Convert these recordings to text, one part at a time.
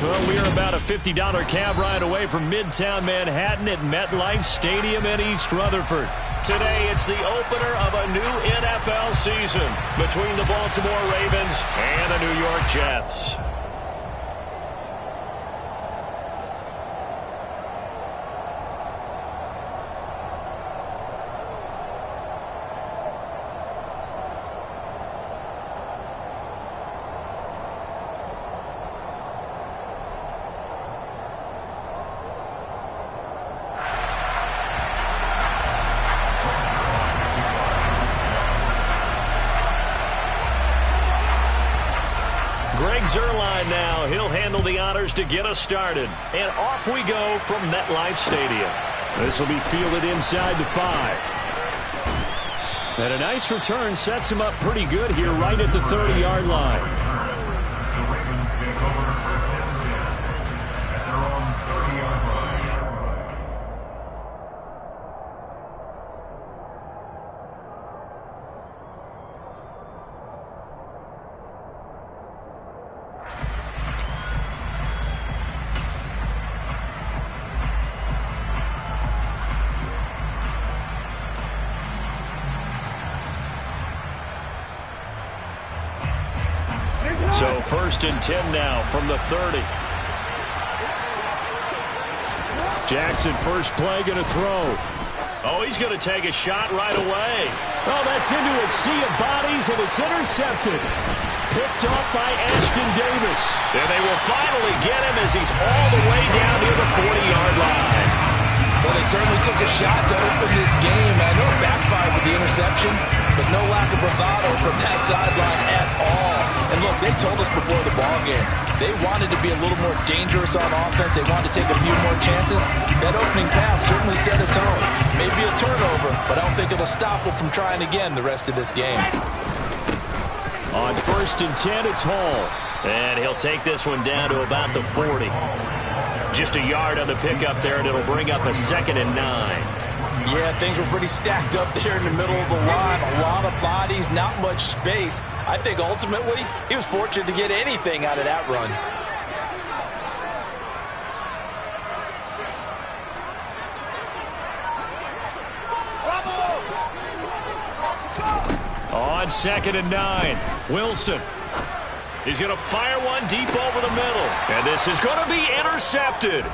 Well, we are about a $50 cab ride away from Midtown Manhattan at MetLife Stadium in East Rutherford. Today, it's the opener of a new NFL season between the Baltimore Ravens and the New York Jets. Zerline now. He'll handle the honors to get us started. And off we go from MetLife Stadium. This will be fielded inside the 5. And a nice return sets him up pretty good here right at the 30-yard line. So 1st and 10 now from the 30. Jackson, first play, going to throw. Oh, he's going to take a shot right away. Oh, that's into a sea of bodies, and it's intercepted. Picked off by Ashton Davis. And they will finally get him as he's all the way down near the 40-yard line. Well, they certainly took a shot to open this game. I know it backfired with the interception, but no lack of bravado from that sideline at all. And look, they told us before the ball game, they wanted to be a little more dangerous on offense. They wanted to take a few more chances. That opening pass certainly set a tone. Maybe a turnover, but I don't think it'll stop them from trying again the rest of this game. On 1st and 10, it's Hall. And he'll take this one down to about the 40. Just a yard on the pickup there, and it'll bring up a 2nd and 9. Yeah, things were pretty stacked up there in the middle of the line. A lot of bodies, not much space. I think ultimately he was fortunate to get anything out of that run. On 2nd and 9, Wilson. He's going to fire one deep over the middle. And this is going to be intercepted.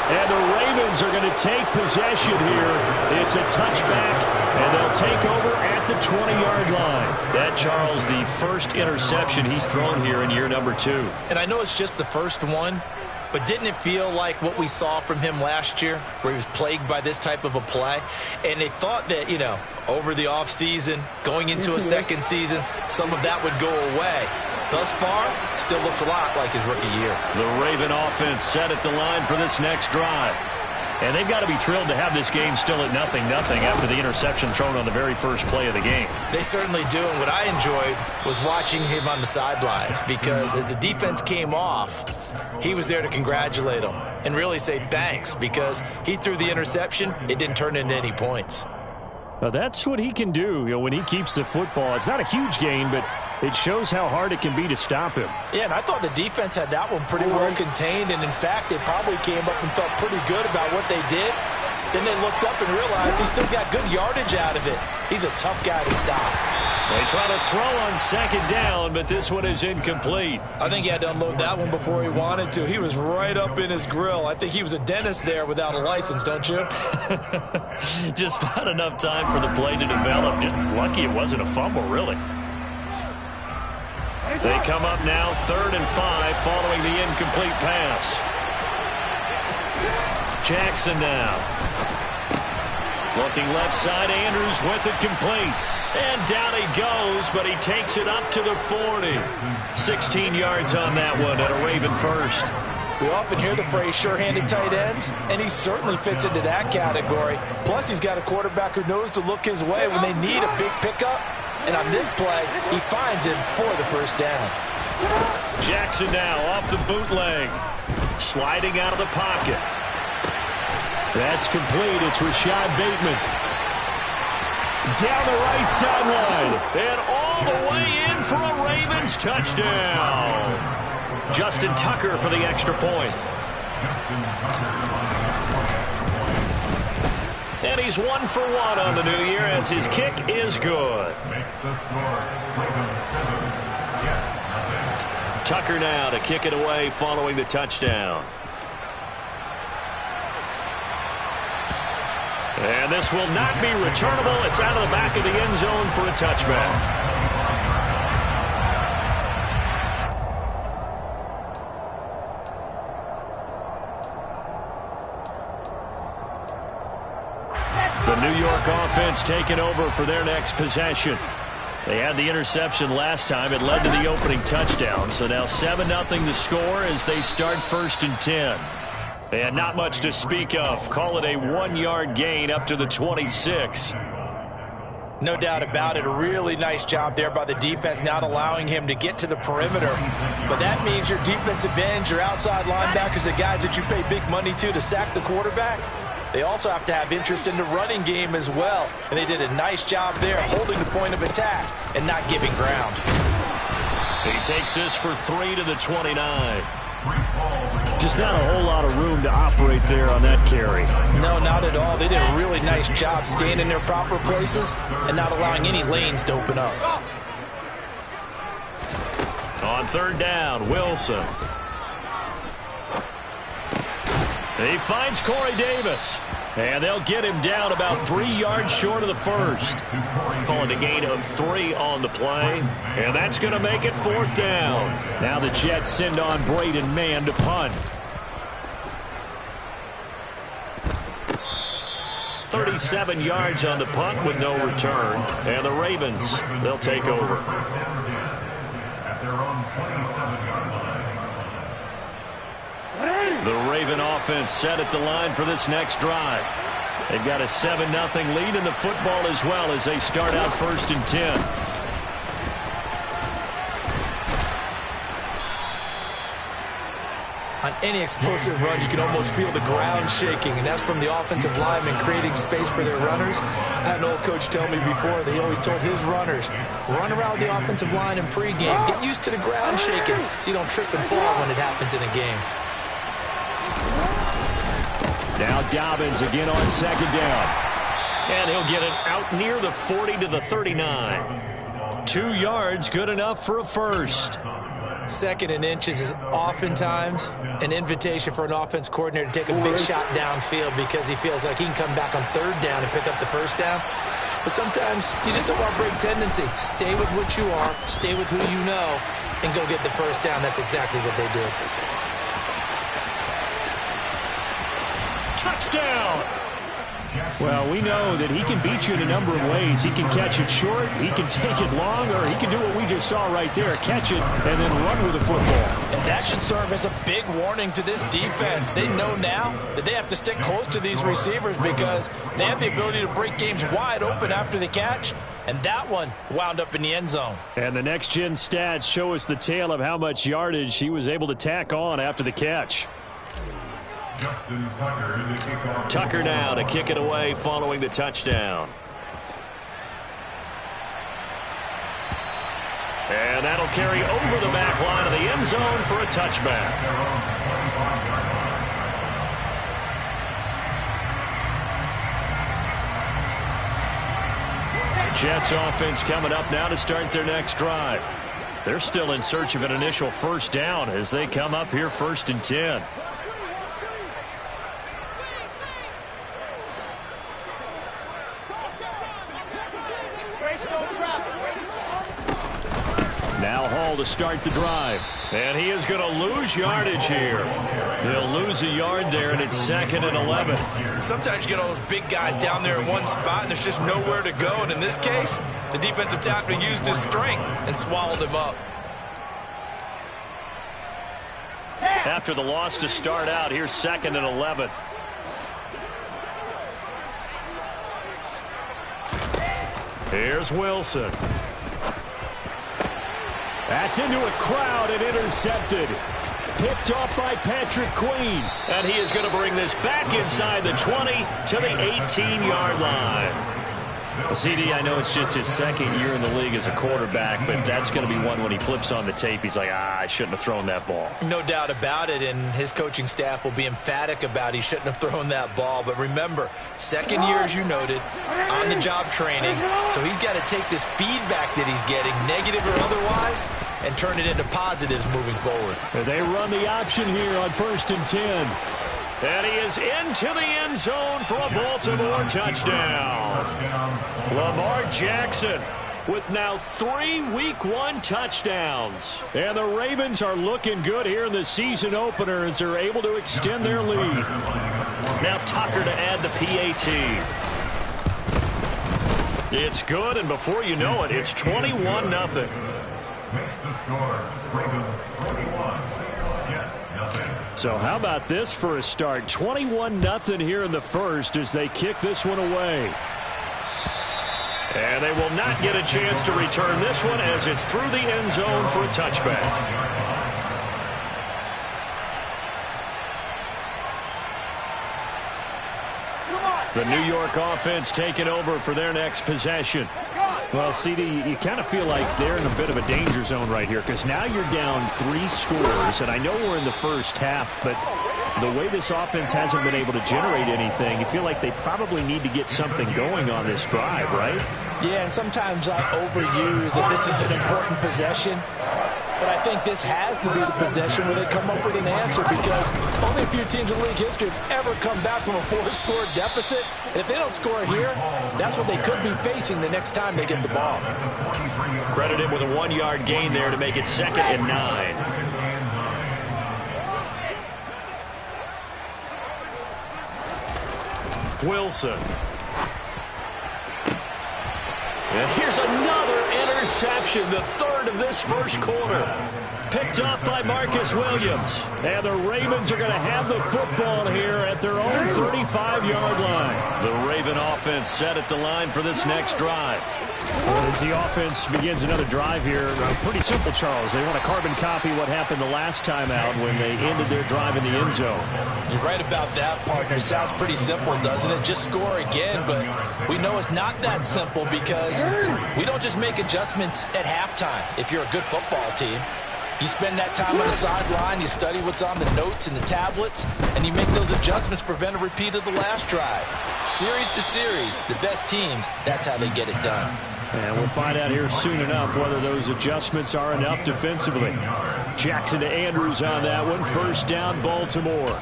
And the Ravens are going to take possession here. It's a touchback, and they'll take over at the 20-yard line. That, Charles, the first interception he's thrown here in year number 2. And I know it's just the first one, but didn't it feel like what we saw from him last year, where he was plagued by this type of a play? And they thought that, you know, over the offseason, going into a second season, some of that would go away. Thus far, still looks a lot like his rookie year. The Raven offense set at the line for this next drive. And they've got to be thrilled to have this game still at 0-0 after the interception thrown on the very first play of the game. They certainly do, and what I enjoyed was watching him on the sidelines, because as the defense came off, he was there to congratulate them and really say thanks, because he threw the interception. It didn't turn into any points. Now that's what he can do, you know, when he keeps the football. It's not a huge gain, but it shows how hard it can be to stop him. Yeah, and I thought the defense had that one pretty well contained, and in fact, they probably came up and felt pretty good about what they did. Then they looked up and realized he still got good yardage out of it. He's a tough guy to stop. They try to throw on 2nd down, but this one is incomplete. I think he had to unload that one before he wanted to. He was right up in his grill. I think he was a dentist there without a license, don't you? Just not enough time for the play to develop. Just lucky it wasn't a fumble, really. They come up now 3rd and 5 following the incomplete pass. Jackson now. Looking left side, Andrews with it complete. And down he goes, but he takes it up to the 40. 16 yards on that one and a Raven first. We often hear the phrase sure-handed tight ends, and he certainly fits into that category. Plus, he's got a quarterback who knows to look his way when they need a big pickup. And on this play, he finds him for the first down. Jackson now off the bootleg. Sliding out of the pocket. That's complete. It's Rashad Bateman. Down the right sideline. And all the way in for a Ravens touchdown. Justin Tucker for the extra point. And he's 1 for 1 on the new year as his kick is good. Tucker now to kick it away following the touchdown. And this will not be returnable. It's out of the back of the end zone for a touchback. The New York offense taking over for their next possession. They had the interception last time. It led to the opening touchdown. So now 7-0 to score as they start 1st and 10. And not much to speak of. Call it a 1-yard gain up to the 26. No doubt about it. A really nice job there by the defense, not allowing him to get to the perimeter. But that means your defensive ends, your outside linebackers, the guys that you pay big money to sack the quarterback, they also have to have interest in the running game as well. And they did a nice job there holding the point of attack and not giving ground. He takes this for 3 to the 29. Just not a whole lot of room to operate there on that carry. No, not at all. They did a really nice job staying in their proper places and not allowing any lanes to open up. On 3rd down, Wilson. He finds Corey Davis. And they'll get him down about 3 yards short of the first. Calling a gain of 3 on the play. And that's going to make it 4th down. Now the Jets send on Braden Mann to punt. 37 yards on the punt with no return. And the Ravens, they'll take over. The Raven offense set at the line for this next drive. They've got a 7-0 lead in the football as well as they start out 1st and 10. On any explosive run, you can almost feel the ground shaking, and that's from the offensive linemen creating space for their runners. I had an old coach tell me before, they always told his runners, run around the offensive line in pregame. Get used to the ground shaking so you don't trip and fall when it happens in a game. Now Dobbins again on 2nd down. And he'll get it out near the 40 to the 39. 2 yards, good enough for a first. 2nd and inches is oftentimes an invitation for an offense coordinator to take a big shot downfield because he feels like he can come back on 3rd down and pick up the 1st down. But sometimes you just don't want to break tendency. Stay with what you are, stay with who you know, and go get the 1st down. That's exactly what they did. Touchdown! Well, we know that he can beat you in a number of ways. He can catch it short, he can take it long, or he can do what we just saw right there, catch it and then run with the football. And that should serve as a big warning to this defense. They know now that they have to stick close to these receivers because they have the ability to break games wide open after the catch, and that one wound up in the end zone. And the next-gen stats show us the tale of how much yardage he was able to tack on after the catch. Tucker now to kick it away following the touchdown. And that'll carry over the back line of the end zone for a touchback. Jets offense coming up now to start their next drive. They're still in search of an initial 1st down as they come up here 1st and 10. Now Hall to start the drive. And he is going to lose yardage here. He'll lose a yard there, and it's 2nd and 11. Sometimes you get all those big guys down there in one spot, and there's just nowhere to go. And in this case, the defensive tackle used his strength and swallowed him up. After the loss to start out, here's 2nd and 11. Here's Wilson. That's into a crowd and intercepted. Picked off by Patrick Queen. And he is going to bring this back inside the 20 to the 18-yard line. CD, I know it's just his second year in the league as a quarterback, but that's going to be one when he flips on the tape. He's like, I shouldn't have thrown that ball. No doubt about it, and his coaching staff will be emphatic about he shouldn't have thrown that ball. But remember, second year, as you noted, on-the-job training, so he's got to take this feedback that he's getting, negative or otherwise, and turn it into positives moving forward. They run the option here on 1st and 10. And he is into the end zone for a Baltimore touchdown. Lamar Jackson with now 3 Week 1 touchdowns. And the Ravens are looking good here in the season opener as they're able to extend their lead. Now Tucker to add the PAT. It's good, and before you know it, it's 21-0. Makes the score Ravens 21, Jets nothing. So how about this for a start? 21-0 here in the first as they kick this one away. And they will not get a chance to return this one as it's through the end zone for a touchback. The New York offense taking over for their next possession. Well, CD, you kind of feel like they're in a bit of a danger zone right here because now you're down 3 scores, and I know we're in the first half, but the way this offense hasn't been able to generate anything, you feel like they probably need to get something going on this drive, right? Yeah, and sometimes I overuse that this is an important possession. But I think this has to be the possession where they come up with an answer because only a few teams in league history have ever come back from a 4-score deficit. And if they don't score here, that's what they could be facing the next time they get the ball. Credited with a 1-yard gain there to make it 2nd and 9. Wilson. And here's another interception, the 3rd of this first quarter. Picked up by Marcus Williams. And the Ravens are going to have the football here at their own 35-yard line. The Raven offense set at the line for this next drive. Well, as the offense begins another drive here, pretty simple, Charles. They want to carbon copy what happened the last time out when they ended their drive in the end zone. You're right about that, partner. Sounds pretty simple, doesn't it? Just score again, but we know it's not that simple because we don't just make adjustments at halftime if you're a good football team. You spend that time on the sideline, you study what's on the notes and the tablets, and you make those adjustments to prevent a repeat of the last drive. Series to series, the best teams, that's how they get it done. And we'll find out here soon enough whether those adjustments are enough defensively. Jackson to Andrews on that one. 1st down, Baltimore.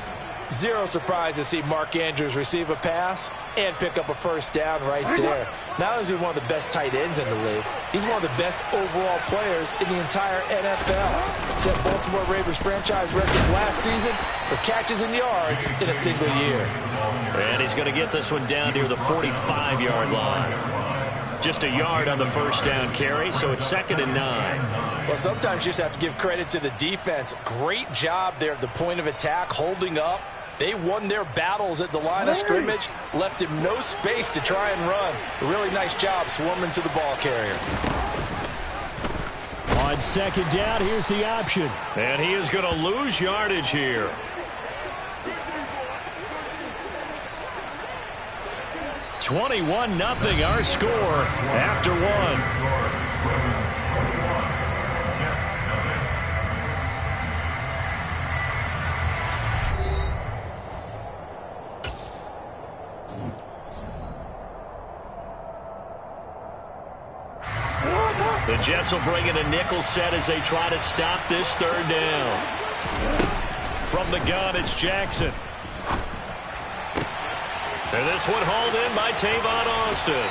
Zero surprise to see Mark Andrews receive a pass and pick up a 1st down right there. Not only is he one of the best tight ends in the league, he's one of the best overall players in the entire NFL. Set Baltimore Ravens franchise records last season for catches and yards in a single year. And he's going to get this one down near the 45-yard line. Just a yard on the 1st down carry, so it's 2nd and 9. Well, sometimes you just have to give credit to the defense. Great job there at the point of attack, holding up. They won their battles at the line of scrimmage, left him no space to try and run. A really nice job swarming to the ball carrier. On 2nd down, here's the option. And he is going to lose yardage here. $21-0 our score after 1. The Jets will bring in a nickel set as they try to stop this 3rd down. From the gun, it's Jackson. And this one hauled in by Tavon Austin.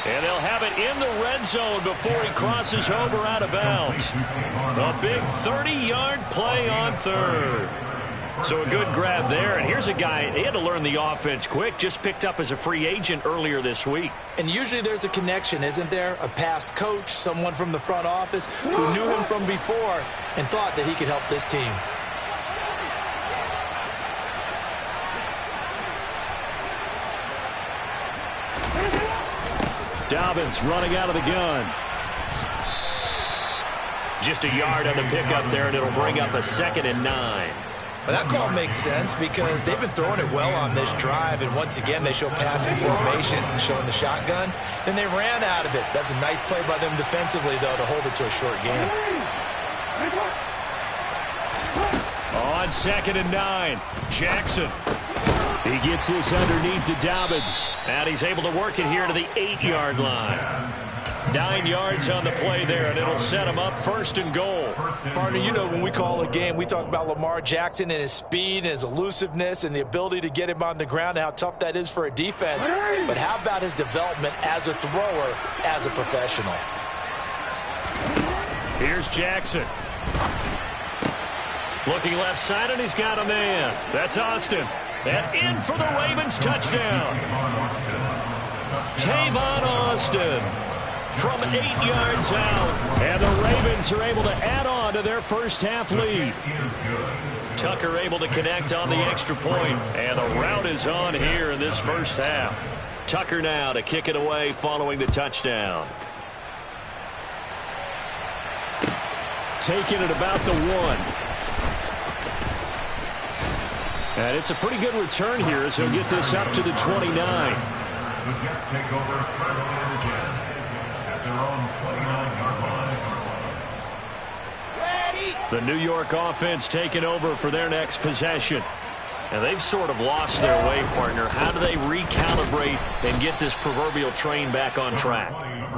And they'll have it in the red zone before he crosses over out of bounds. A big 30-yard play on 3rd. So a good grab there. And here's a guy, he had to learn the offense quick, just picked up as a free agent earlier this week. And usually there's a connection, isn't there? A past coach, someone from the front office who knew him from before and thought that he could help this team. Dobbins running out of the gun. Just a yard on the pickup there, and it'll bring up a 2nd and 9. Well, that call makes sense because they've been throwing it well on this drive, and once again they show passing formation, showing the shotgun. Then they ran out of it. That's a nice play by them defensively, though, to hold it to a short game. On 2nd and 9, Jackson. He gets this underneath to Dobbins, and he's able to work it here to the 8-yard line. 9 yards on the play there, and it'll set him up 1st and goal. Partner, you know when we call a game, we talk about Lamar Jackson and his speed and his elusiveness and the ability to get him on the ground and how tough that is for a defense. But how about his development as a thrower, as a professional? Here's Jackson. Looking left side, and he's got a man. That's Austin. And in for the Ravens touchdown. Tavon Austin from 8 yards out. And the Ravens are able to add on to their first half lead. Tucker able to connect on the extra point. And the route is on here in this first half. Tucker now to kick it away following the touchdown. Taking it about the 1. And it's a pretty good return here as he'll get this up to the 29. The Jets take over first and 10 at their own 29-yard line. The New York offense taking over for their next possession. And they've sort of lost their way, partner. How do they recalibrate and get this proverbial train back on track?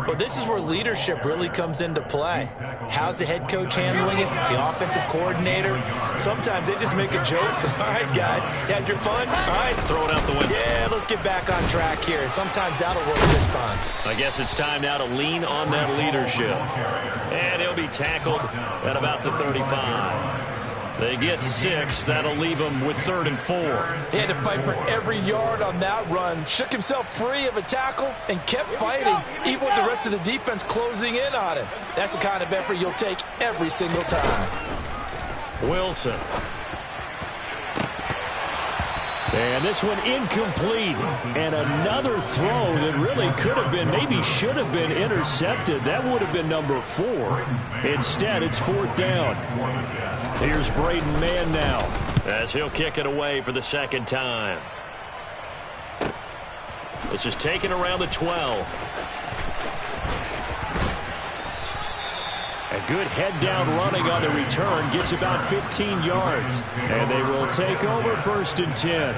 Well, this is where leadership really comes into play. How's the head coach handling it? The offensive coordinator? Sometimes they just make a joke. All right, guys, you had your fun? All right. Throw it out the window. Yeah, let's get back on track here. And sometimes that'll work just fine. I guess it's time now to lean on that leadership. And he'll be tackled at about the 35. They get 6. That'll leave him with 3rd and 4. He had to fight for every yard on that run. Shook himself free of a tackle and kept fighting, even with the rest of the defense closing in on him. That's the kind of effort you'll take every single time. Wilson. And this one incomplete. And another throw that really could have been, maybe should have been intercepted. That would have been number 4. Instead, it's 4th down. Here's Braden Mann now as he'll kick it away for the 2nd time. This is taken around the 12. A good head-down running on the return gets about 15 yards. And they will take over 1st and 10.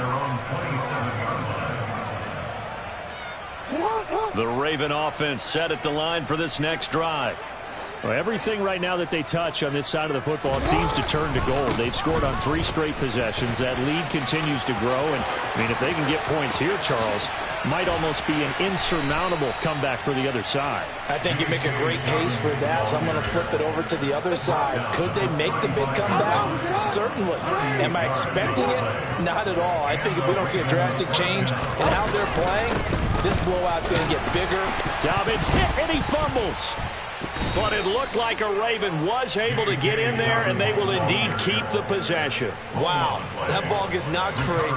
The Raven offense set at the line for this next drive. Well, everything right now that they touch on this side of the football, it seems to turn to gold. They've scored on 3 straight possessions. That lead continues to grow. And, I mean, if they can get points here, Charles, might almost be an insurmountable comeback for the other side. I think you make a great case for that, so I'm going to flip it over to the other side. Could they make the big comeback? Certainly. Am I expecting it? Not at all. I think if we don't see a drastic change in how they're playing, this blowout's going to get bigger. Dobbins hit and he fumbles. But it looked like a Raven was able to get in there, and they will indeed keep the possession. Wow, that ball gets knocked free,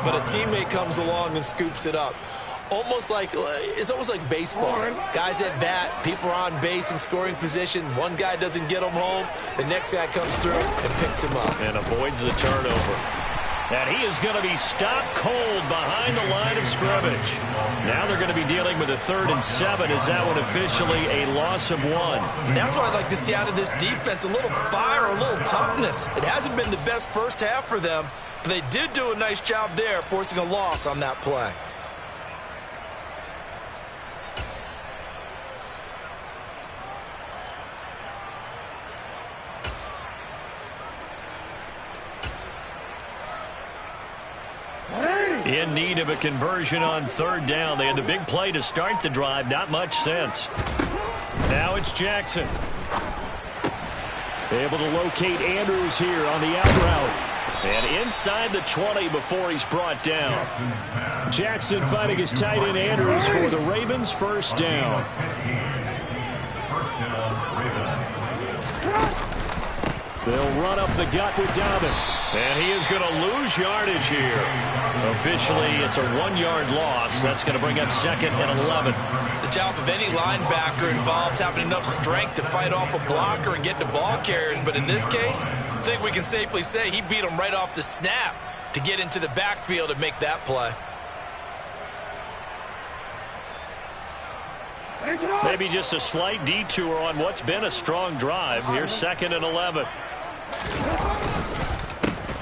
but a teammate comes along and scoops it up. It's almost like baseball. Guys at bat, people are on base in scoring position. One guy doesn't get them home. The next guy comes through and picks him up. And avoids the turnover. And he is going to be stopped cold behind the line of scrimmage. Now they're going to be dealing with a 3rd and 7. Is that one officially a loss of 1? And that's what I'd like to see out of this defense. A little fire, a little toughness. It hasn't been the best first half for them, but they did do a nice job there, forcing a loss on that play. In need of a conversion on 3rd down. They had the big play to start the drive. Not much sense. Now it's Jackson. Able to locate Andrews here on the out route. And inside the 20 before he's brought down. Jackson finding his tight end Andrews for the Ravens. 1st down. They'll run up the gut with Dobbins. And he is going to lose yardage here. Officially, it's a 1-yard loss. That's going to bring up 2nd and 11. The job of any linebacker involves having enough strength to fight off a blocker and get to ball carriers. But in this case, I think we can safely say he beat him right off the snap to get into the backfield and make that play. Maybe just a slight detour on what's been a strong drive. Here's 2nd and 11.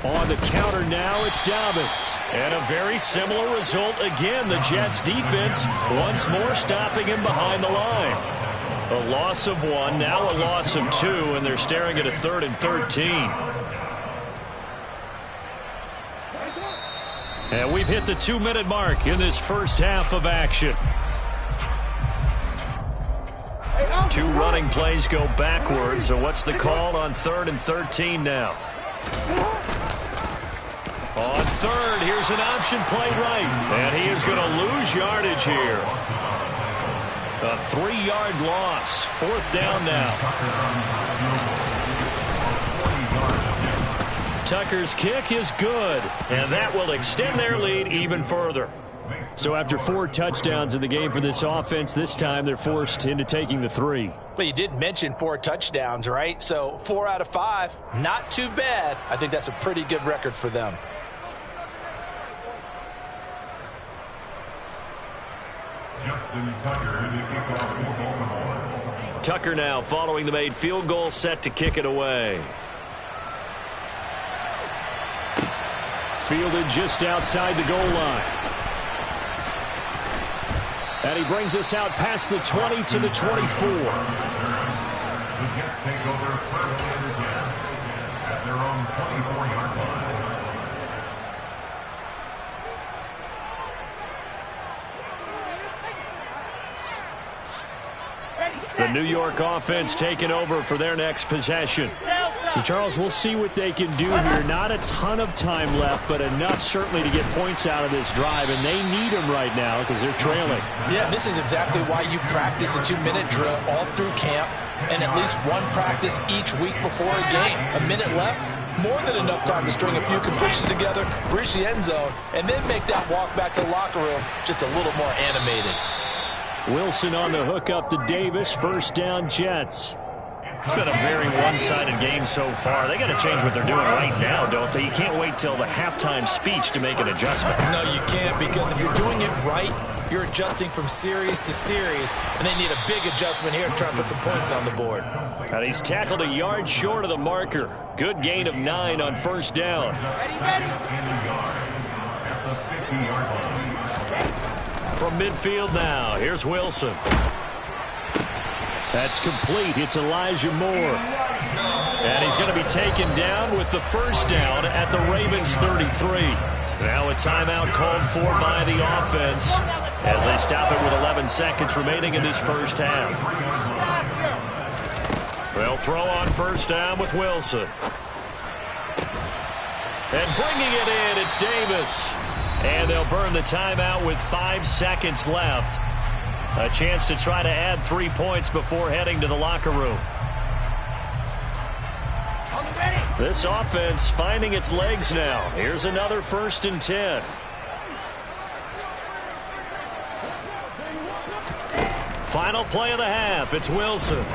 On the counter now, it's Dobbins. And a very similar result again. The Jets defense once more stopping him behind the line. A loss of 1, now a loss of 2, and they're staring at a 3rd and 13. And we've hit the 2-minute mark in this first half of action. 2 running plays go backwards, so what's the call on 3rd and 13 now? On 3rd, here's an option play right. And he is going to lose yardage here. A 3-yard loss. 4th down now. Tucker's kick is good, and that will extend their lead even further. So after 4 touchdowns in the game for this offense, this time they're forced into taking the 3. But you did mention 4 touchdowns, right? So 4 out of 5, not too bad. I think that's a pretty good record for them. Tucker now following the made field goal, set to kick it away. Fielded just outside the goal line. And he brings us out past the 20 to the 24. The Jets take over 1st and 10 at their own 24-yard line. The New York offense taking over for their next possession. And Charles, we'll see what they can do here. Not a ton of time left, but enough certainly to get points out of this drive, and they need them right now because they're trailing. Yeah, this is exactly why you practice a 2-minute drill all through camp and at least 1 practice each week before a game. A minute left, more than enough time to string a few completions together, reach the end zone, and then make that walk back to the locker room just a little more animated. Wilson on the hook up to Davis. 1st down, Jets. It's been a very one-sided game so far. They got to change what they're doing right now, don't they? You can't wait till the halftime speech to make an adjustment. No, you can't, because if you're doing it right, you're adjusting from series to series, and they need a big adjustment here to try and put some points on the board. And he's tackled a yard short of the marker. Good gain of 9 on 1st down. From midfield now, here's Wilson. That's complete. It's Elijah Moore. And he's going to be taken down with the 1st down at the Ravens 33. Now a timeout called for by the offense as they stop it with 11 seconds remaining in this first half. They'll throw on 1st down with Wilson. And bringing it in, it's Davis. And they'll burn the timeout with 5 seconds left. A chance to try to add 3 points before heading to the locker room. This offense finding its legs now. Here's another 1st and 10. Final play of the half. It's Wilson.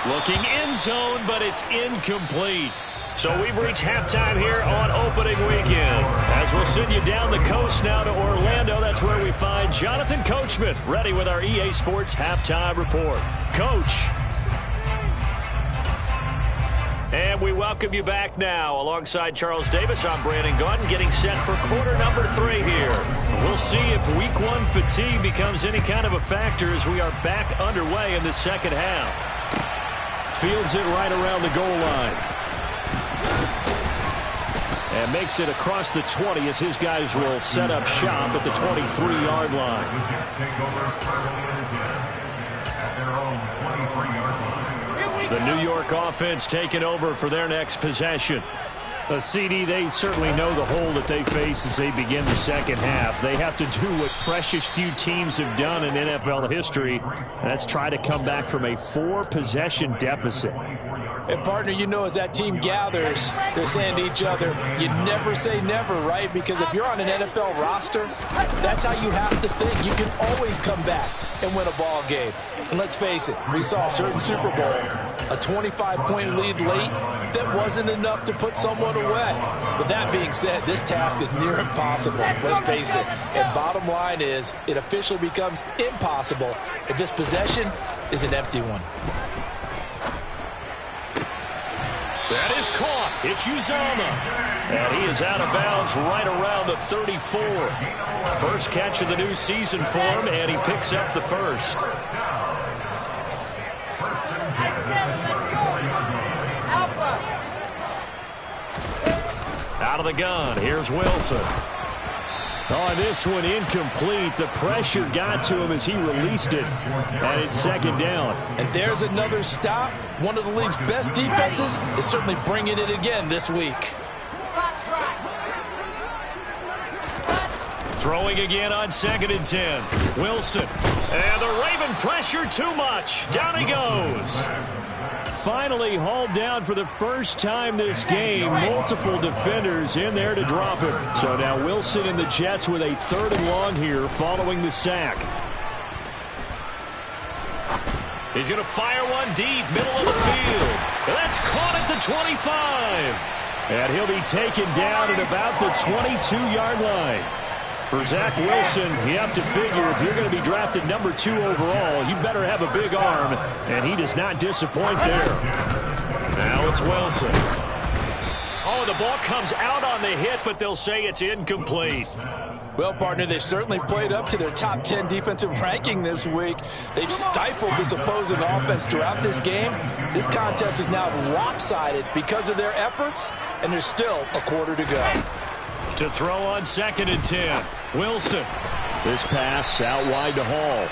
Looking end zone, but it's incomplete. So we've reached halftime here on opening weekend. As we'll send you down the coast now to Orlando, that's where we find Jonathan Coachman, ready with our EA Sports Halftime Report. Coach. And we welcome you back now. Alongside Charles Davis, I'm Brandon Gaudin, getting set for quarter number 3 here. We'll see if week 1 fatigue becomes any kind of a factor as we are back underway in the second half. Fields it right around the goal line. And makes it across the 20 as his guys will set up shop at the 23-yard line. The New York offense taking over for their next possession. CD, they certainly know the hole that they face as they begin the second half. They have to do what precious few teams have done in NFL history, and that's try to come back from a 4-possession deficit. And, partner, you know, as that team gathers, they're saying to each other, you never say never, right? Because if you're on an NFL roster, that's how you have to think. You can always come back and win a ball game. And let's face it, we saw a certain Super Bowl, a 25-point lead late that wasn't enough to put someone away. But that being said, this task is near impossible. Let's face it. And bottom line is, it officially becomes impossible if this possession is an empty one. That is caught. It's Uzama. And he is out of bounds right around the 34. First catch of the new season for him, and he picks up the first. Out of the gun, here's Wilson. Oh, this one incomplete. The pressure got to him as he released it. And it's second down. And there's another stop. One of the league's best defenses is certainly bringing it again this week. Throwing again on 2nd and 10. Wilson. And the Raven pressure too much. Down he goes. Finally hauled down for the first time this game. Multiple defenders in there to drop him. So now Wilson and the Jets with a 3rd and long here following the sack. He's going to fire one deep, middle of the field. And that's caught at the 25. And he'll be taken down at about the 22-yard line. For Zach Wilson, you have to figure if you're going to be drafted number 2 overall, you better have a big arm, and he does not disappoint there. Now it's Wilson. Oh, the ball comes out on the hit, but they'll say it's incomplete. Well, partner, they've certainly played up to their top 10 defensive ranking this week. They've stifled this opposing offense throughout this game. This contest is now lopsided because of their efforts, and there's still a quarter to go. To throw on 2nd and 10. Wilson. This pass out wide to Hall.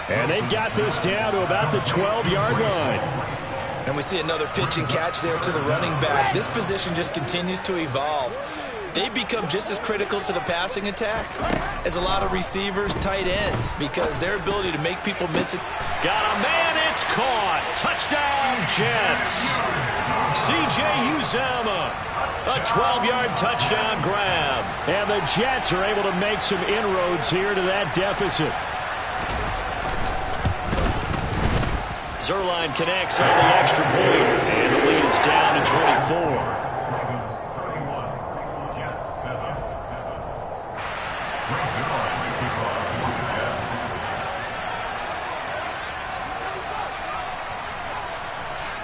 And they've got this down to about the 12-yard line. And we see another pitch and catch there to the running back. This position just continues to evolve. They become just as critical to the passing attack as a lot of receivers, tight ends, because their ability to make people miss it. Got a man, it's caught. Touchdown, Jets. C.J. Uzama. A 12-yard touchdown grab. And the Jets are able to make some inroads here to that deficit. Zerline connects on the extra point. And the lead is down to 24.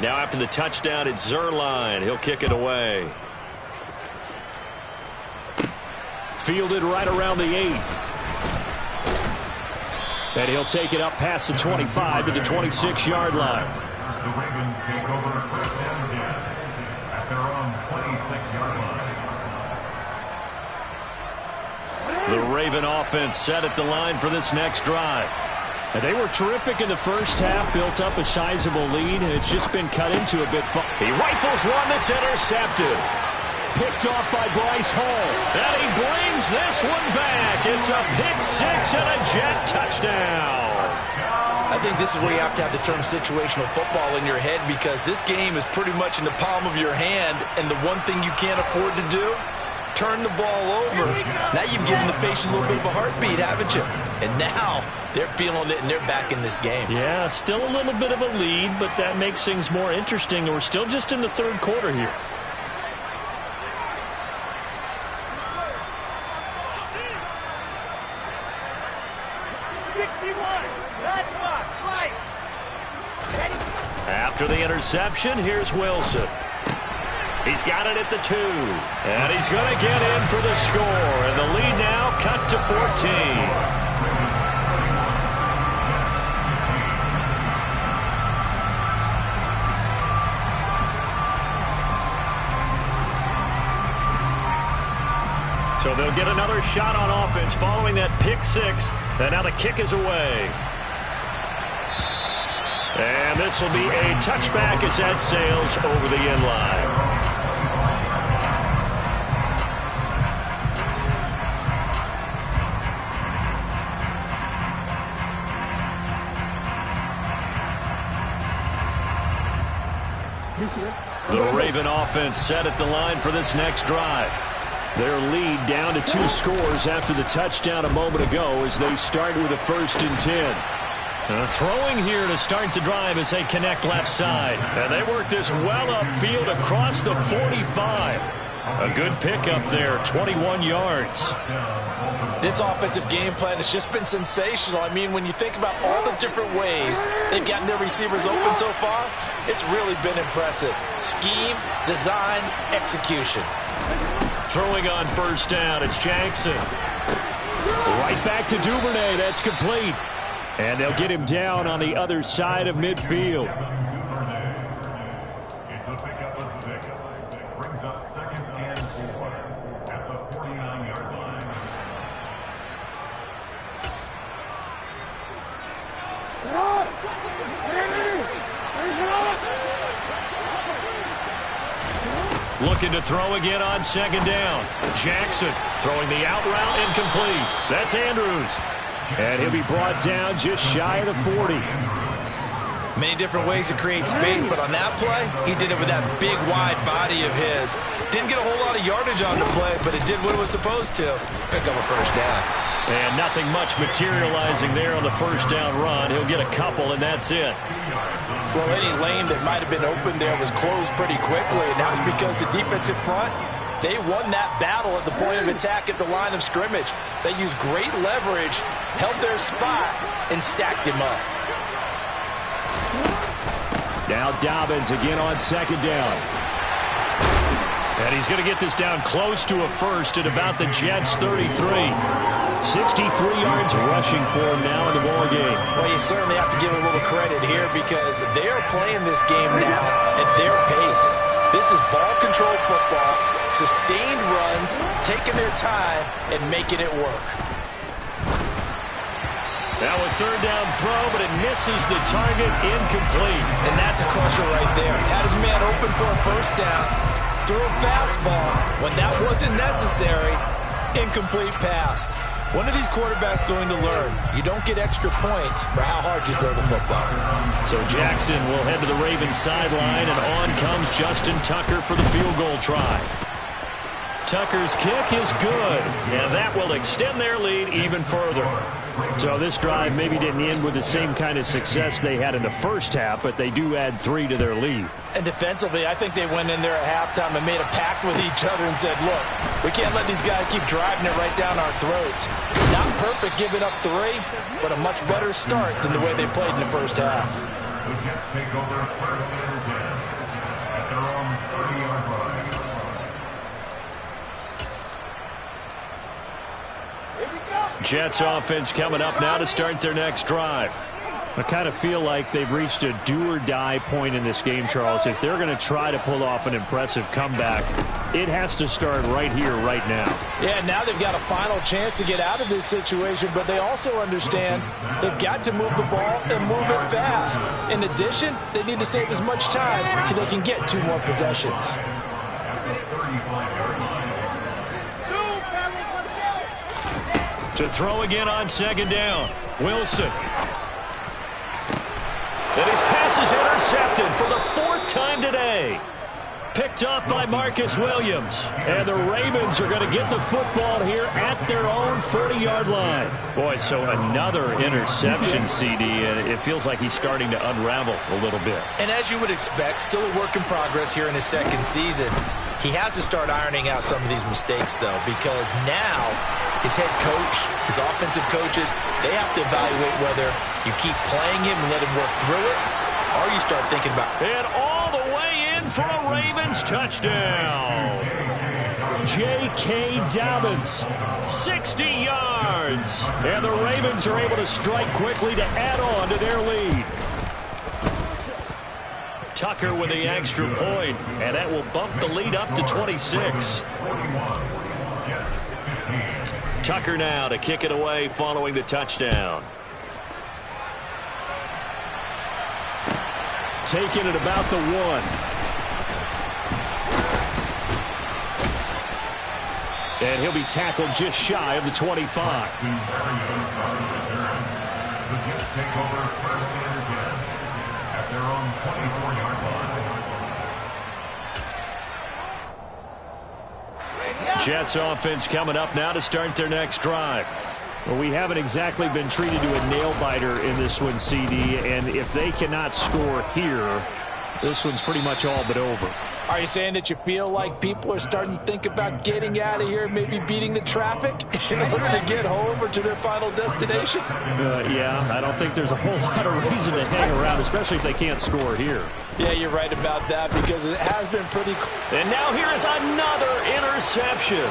Now after the touchdown, it's Zerline. He'll kick it away. Fielded right around the 8. And he'll take it up past the 25 to the 26-yard line. The Ravens take over 1st and 10 at their own 26-yard line. The Raven offense set at the line for this next drive. And they were terrific in the first half, built up a sizable lead, and it's just been cut into a bit. He rifles one that's intercepted. Picked off by Bryce Hall. And he brings this one back. It's a pick 6 and a Jet touchdown. I think this is where you have to have the term situational football in your head, because this game is pretty much in the palm of your hand, and the one thing you can't afford to do, turn the ball over. Now you've given the patient a little bit of a heartbeat, haven't you? And now they're feeling it, and they're back in this game. Yeah, still a little bit of a lead, but that makes things more interesting. And we're still just in the 3rd quarter here. After the interception, here's Wilson. He's got it at the 2. And he's going to get in for the score. And the lead now cut to 14. So they'll get another shot on offense following that pick 6. And now the kick is away. And this will be a touchback as that sails over the end line. The Raven offense set at the line for this next drive. Their lead down to 2 scores after the touchdown a moment ago as they start with a 1st and 10. Throwing here to start the drive as they connect left side. And they work this well upfield across the 45. A good pickup there, 21 yards. This offensive game plan has just been sensational. I mean, when you think about all the different ways they've gotten their receivers open so far, it's really been impressive. Scheme, design, execution. Throwing on 1st down, it's Jackson. Right back to Duvernay, that's complete. And they'll get him down on the other side of midfield. It's a pickup of 6. Brings up 2nd and 4 at the 49-yard line. Looking to throw again on 2nd down. Jackson throwing the out route incomplete. That's Andrews. And he'll be brought down just shy of the 40. Many different ways to create space, but on that play, he did it with that big, wide body of his. Didn't get a whole lot of yardage on the play, but it did what it was supposed to. Pick up a 1st down. And nothing much materializing there on the 1st down run. He'll get a couple, and that's it. Well, any lane that might have been open there was closed pretty quickly, and that was because the defensive front, they won that battle at the point of attack at the line of scrimmage. They used great leverage, held their spot, and stacked him up. Now Dobbins again on 2nd down. And he's going to get this down close to a 1st at about the Jets' 33. 63 yards rushing for him now in the ball game. Well, you certainly have to give a little credit here because they are playing this game now at their pace. This is ball-controlled football, sustained runs, taking their time, and making it work. Now a 3rd down throw, but it misses the target, incomplete. And that's a crusher right there. Had his man open for a 1st down, threw a fastball. When that wasn't necessary, incomplete pass. When are these quarterbacks going to learn? You don't get extra points for how hard you throw the football. So Jackson will head to the Ravens sideline, and on comes Justin Tucker for the field goal try. Tucker's kick is good, and that will extend their lead even further. So this drive maybe didn't end with the same kind of success they had in the 1st half, but they do add 3 to their lead. And defensively, I think they went in there at halftime and made a pact with each other and said, look, we can't let these guys keep driving it right down our throats. Not perfect giving up 3, but a much better start than the way they played in the 1st half. The Jets take over 1st and 10 at their own 30-yard line. Jets offense coming up now to start their next drive. I kind of feel like they've reached a do-or-die point in this game, Charles. If they're going to try to pull off an impressive comeback, it has to start right here, right now. Yeah, now they've got a final chance to get out of this situation, but they also understand they've got to move the ball and move it fast. In addition, they need to save as much time so they can get 2 more possessions. To throw again on 2nd down. Wilson. And his pass is intercepted for the 4th time today. Picked up by Marcus Williams. And the Ravens are going to get the football here at their own 40-yard line. Boy, so another interception, CD, and it feels like he's starting to unravel a little bit. And as you would expect, still a work in progress here in his 2nd season. He has to start ironing out some of these mistakes, though, because now his head coach, his offensive coaches, they have to evaluate whether you keep playing him and let him work through it, or you start thinking about it. And all the way in for a Ravens touchdown. J.K. Dobbins, 60 yards. And the Ravens are able to strike quickly to add on to their lead. Tucker with the extra point, and that will bump the lead up to 26. Tucker now to kick it away following the touchdown. Taking it about the 1. And he'll be tackled just shy of the 25. The Jets take over 1st and 10 at their own 24-yard line. Jets offense coming up now to start their next drive. Well, we haven't exactly been treated to a nail-biter in this one, CD, and if they cannot score here, this one's pretty much all but over. Are you saying that you feel like people are starting to think about getting out of here, maybe beating the traffic in order to get home or to their final destination? Yeah, I don't think there's a whole lot of reason to hang around, especially if they can't score here. Yeah, you're right about that because it has been pretty close. And now here is another interception.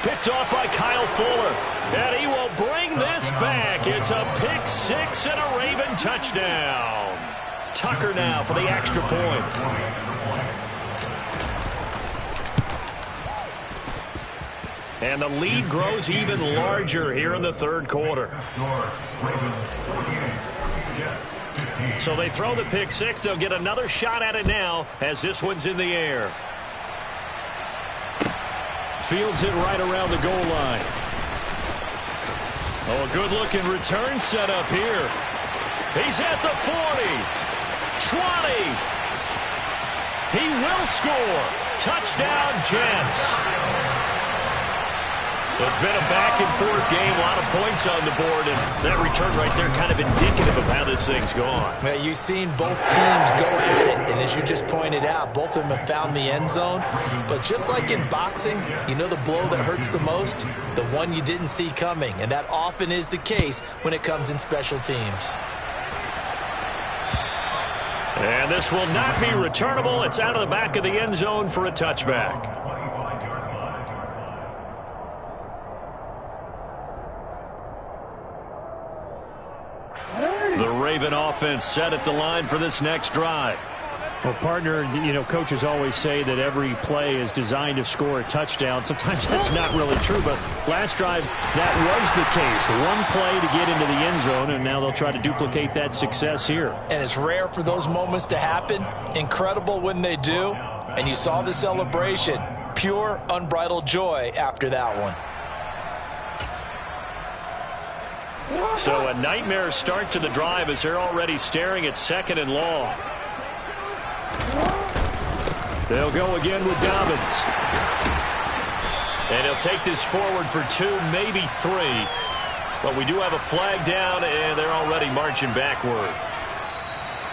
Picked off by Kyle Fuller. And he will bring this back. It's a pick six and a Raven touchdown. Tucker now for the extra point. And the lead grows even larger here in the third quarter. So they throw the pick six. They'll get another shot at it now as this one's in the air. Fields it right around the goal line. Oh, a good-looking return set up here. He's at the 40. 20. He will score. Touchdown, Jets. It's been a back-and-forth game, a lot of points on the board, and that return right there kind of indicative of how this thing's gone. Well, you've seen both teams go at it, and as you just pointed out, both of them have found the end zone. But just like in boxing, you know the blow that hurts the most? The one you didn't see coming, and that often is the case when it comes in special teams. And this will not be returnable. It's out of the back of the end zone for a touchback. The Raven offense set at the line for this next drive. Well, partner, you know, coaches always say that every play is designed to score a touchdown. Sometimes that's not really true, but last drive, that was the case. One play to get into the end zone, and now they'll try to duplicate that success here. And it's rare for those moments to happen. Incredible when they do. And you saw the celebration. Pure, unbridled joy after that one. So a nightmare start to the drive as they're already staring at second and long. They'll go again with Dobbins. And he'll take this forward for 2, maybe 3. But we do have a flag down, and they're already marching backward.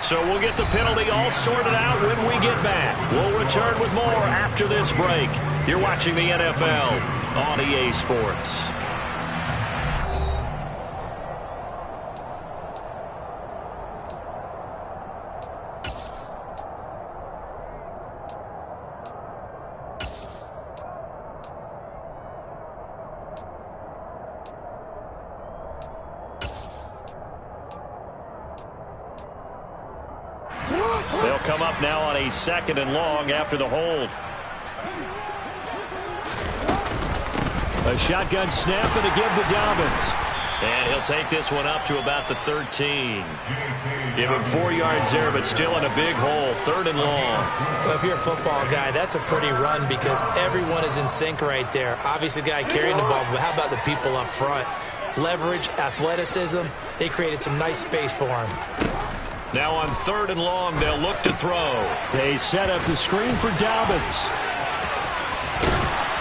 So we'll get the penalty all sorted out when we get back. We'll return with more after this break. You're watching the NFL on EA Sports. They'll come up now on a second and long after the hold. A shotgun snap and a give to Dobbins. And he'll take this one up to about the 13. Give him 4 yards there, but still in a big hole. 3rd and long. Well, if you're a football guy, that's a pretty run because everyone is in sync right there. Obviously, the guy carrying the ball, but how about the people up front? Leverage, athleticism, they created some nice space for him. Now on 3rd and long, they'll look to throw. They set up the screen for Dobbins.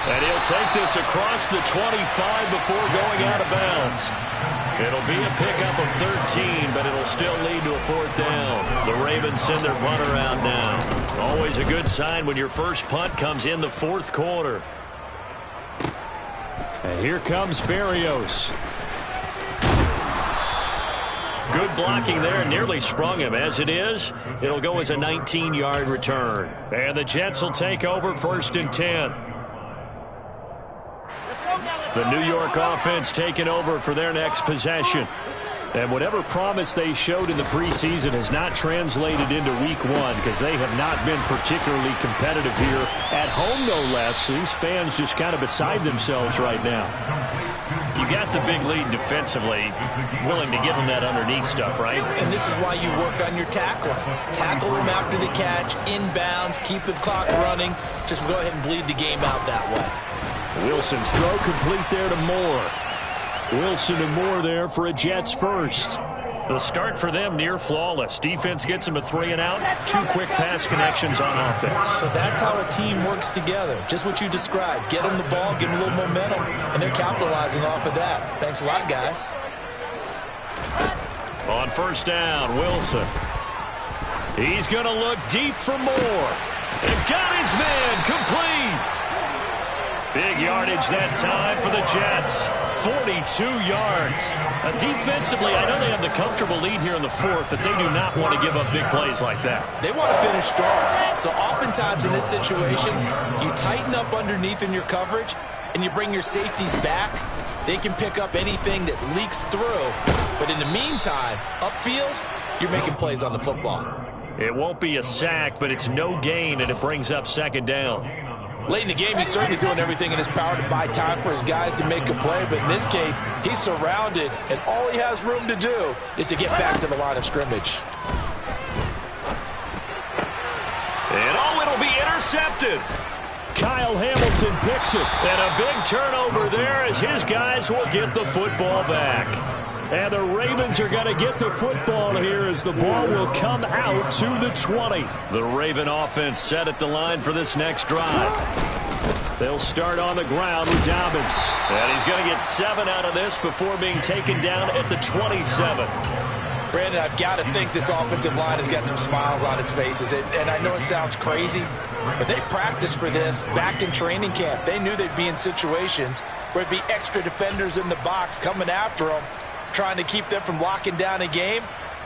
And he'll take this across the 25 before going out of bounds. It'll be a pickup of 13, but it'll still lead to a 4th down. The Ravens send their punter out now. Always a good sign when your first punt comes in the 4th quarter. And here comes Berrios. Good blocking there, nearly sprung him. As it is, it'll go as a 19-yard return. And the Jets will take over 1st and 10. The New York offense taking over for their next possession. And whatever promise they showed in the preseason has not translated into week 1 because they have not been particularly competitive here. At home, no less. These fans just kind of beside themselves right now. You got the big lead defensively, willing to give them that underneath stuff, right? And this is why you work on your tackling. Tackle them after the catch, inbounds, keep the clock running. Just go ahead and bleed the game out that way. Wilson's throw complete there to Moore. Wilson and Moore there for a Jets first. The start for them near flawless. Defense gets them a 3 and out. 2 quick pass connections on offense. So that's how a team works together. Just what you described. Get them the ball, give them a little momentum, and they're capitalizing off of that. Thanks a lot, guys. On first down, Wilson. He's going to look deep for more. And got his man complete. Big yardage that time for the Jets. 42 yards. Defensively, I know they have the comfortable lead here in the fourth, but they do not want to give up big plays like that. They want to finish strong. So oftentimes in this situation, you tighten up underneath in your coverage, and you bring your safeties back. They can pick up anything that leaks through. But in the meantime, upfield, you're making plays on the football. It won't be a sack, but it's no gain, and it brings up second down. Late in the game, he's certainly doing everything in his power to buy time for his guys to make a play. But in this case, he's surrounded, and all he has room to do is to get back to the line of scrimmage. And it'll be intercepted. Kyle Hamilton picks it. And a big turnover there as his guys will get the football back. And the Ravens are going to get the football here as the ball will come out to the 20. The Raven offense set at the line for this next drive. They'll start on the ground with Dobbins. And he's going to get 7 out of this before being taken down at the 27. Brandon, I've got to think this offensive line has got some smiles on its faces. And I know it sounds crazy, but they practiced for this back in training camp. They knew they'd be in situations where there'd be extra defenders in the box coming after them, trying to keep them from locking down a game.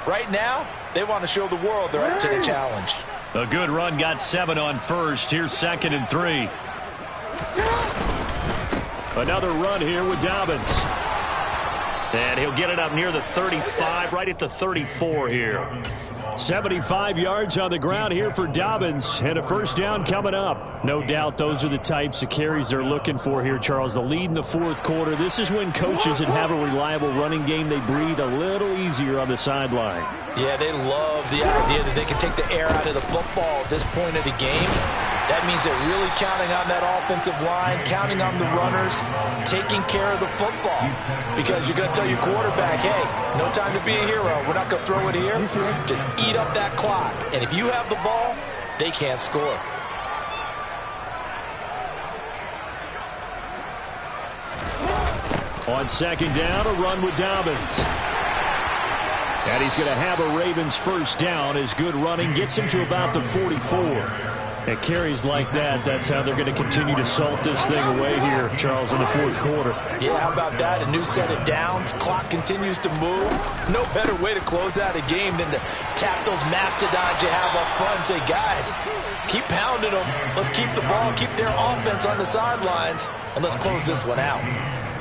Right now, they want to show the world they're up to the challenge. A good run got 7 on first. Here's 2nd and 3. Another run here with Dobbins. And he'll get it up near the 35, right at the 34 here. 75 yards on the ground here for Dobbins, and a first down coming up. No doubt those are the types of carries they're looking for here, Charles. The lead in the fourth quarter. This is when coaches that have a reliable running game, they breathe a little easier on the sideline. Yeah, they love the idea that they can take the air out of the football at this point of the game. That means they're really counting on that offensive line, counting on the runners, taking care of the football. Because you're going to tell your quarterback, hey, no time to be a hero. We're not going to throw it here. Just eat up that clock. And if you have the ball, they can't score. On second down, a run with Dobbins. And he's going to have a Ravens first down. His good running gets him to about the 44. And carries like that, that's how they're going to continue to salt this thing away here, Charles, in the fourth quarter. Yeah, how about that? A new set of downs. Clock continues to move. No better way to close out a game than to tap those mastodons you have up front and say, guys, keep pounding them. Let's keep the ball, keep their offense on the sidelines, and let's close this one out.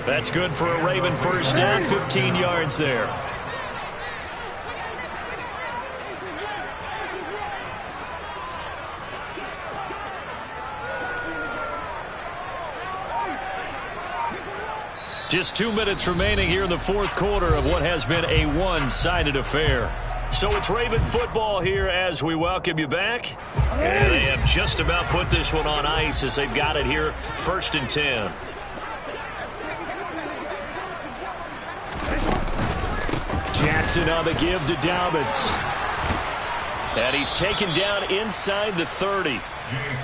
That's good for a Raven first down, 15 yards there. Just 2 minutes remaining here in the fourth quarter of what has been a one-sided affair. So it's Raven football here as we welcome you back. And they have just about put this one on ice as they've got it here, 1st and 10. Jackson on the give to Dobbins. And he's taken down inside the 30.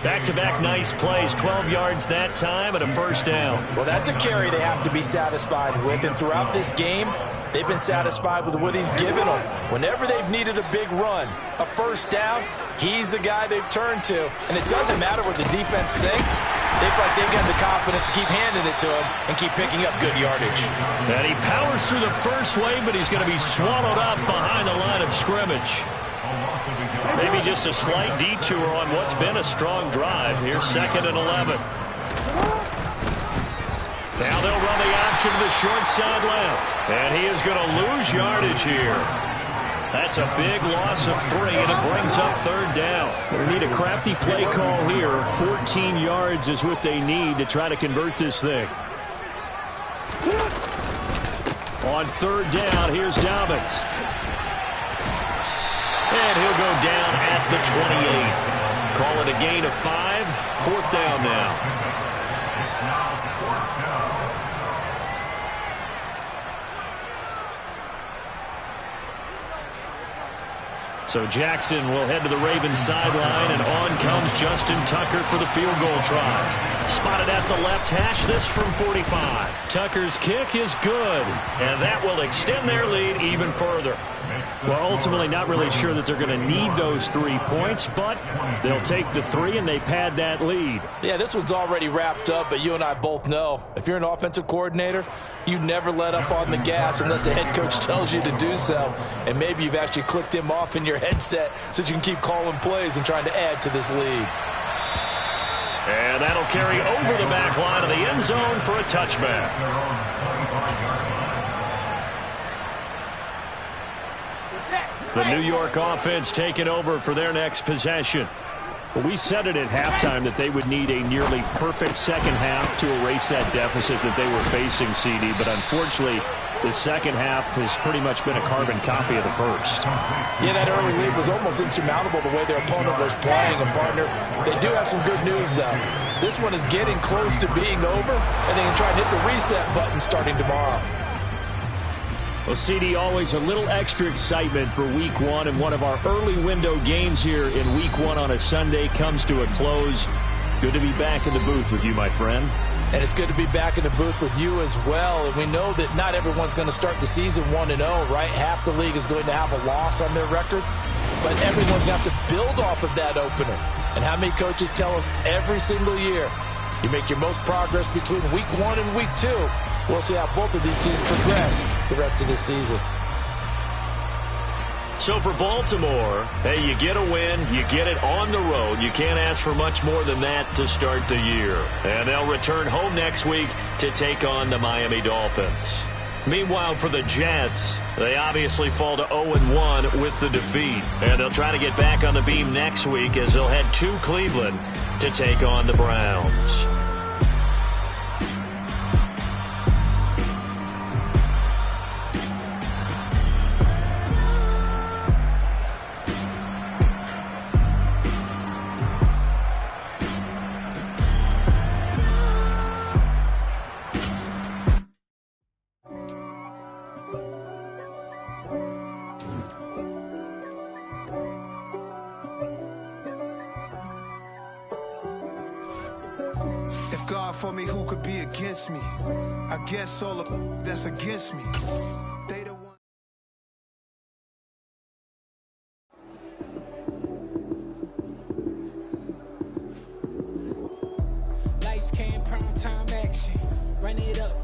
Back-to-back nice plays, 12 yards that time and a first down. Well, that's a carry they have to be satisfied with. And throughout this game, they've been satisfied with what he's given them. Whenever they've needed a big run, a first down, he's the guy they've turned to. And it doesn't matter what the defense thinks. They feel like they've got the confidence to keep handing it to him and keep picking up good yardage. And he powers through the first wave, but he's going to be swallowed up behind the line of scrimmage. Maybe just a slight detour on what's been a strong drive. Here's 2nd and 11. Now they'll run the option to the short side left. And he is going to lose yardage here. That's a big loss of 3, and it brings up 3rd down. They need a crafty play call here. 14 yards is what they need to try to convert this thing. On 3rd down, here's Dobbins. And he'll go down at the 28. Call it a gain of 5. 4th down now. So Jackson will head to the Ravens sideline, and on comes Justin Tucker for the field goal try. Spotted at the left hash, this from 45. Tucker's kick is good, and that will extend their lead even further. Well, ultimately not really sure that they're going to need those 3 points, but they'll take the 3 and they pad that lead. Yeah, this one's already wrapped up, but you and I both know if you're an offensive coordinator, you never let up on the gas unless the head coach tells you to do so. And maybe you've actually clicked him off in your headset so you can keep calling plays and trying to add to this lead. And that'll carry over the back line of the end zone for a touchback. The New York offense taking over for their next possession. Well, we said it at halftime that they would need a nearly perfect second half to erase that deficit that they were facing, CD. But unfortunately, the second half has pretty much been a carbon copy of the first. Yeah, that early lead was almost insurmountable the way their opponent was playing. And, partner, they do have some good news, though. This one is getting close to being over, and they can try and hit the reset button starting tomorrow. Well, CD, always a little extra excitement for Week 1, and one of our early window games here in Week 1 on a Sunday comes to a close. Good to be back in the booth with you, my friend. And it's good to be back in the booth with you as well. And we know that not everyone's going to start the season 1-0, right? Half the league is going to have a loss on their record. But everyone's going to have to build off of that opener. And how many coaches tell us every single year, you make your most progress between Week 1 and Week 2. We'll see how both of these teams progress the rest of this season. So for Baltimore, hey, you get a win, you get it on the road. You can't ask for much more than that to start the year. And they'll return home next week to take on the Miami Dolphins. Meanwhile, for the Jets, they obviously fall to 0-1 with the defeat. And they'll try to get back on the beam next week as they'll head to Cleveland to take on the Browns. For me, who could be against me? I guess all of that's against me. They the one. Lights came, prime time action. Run it up.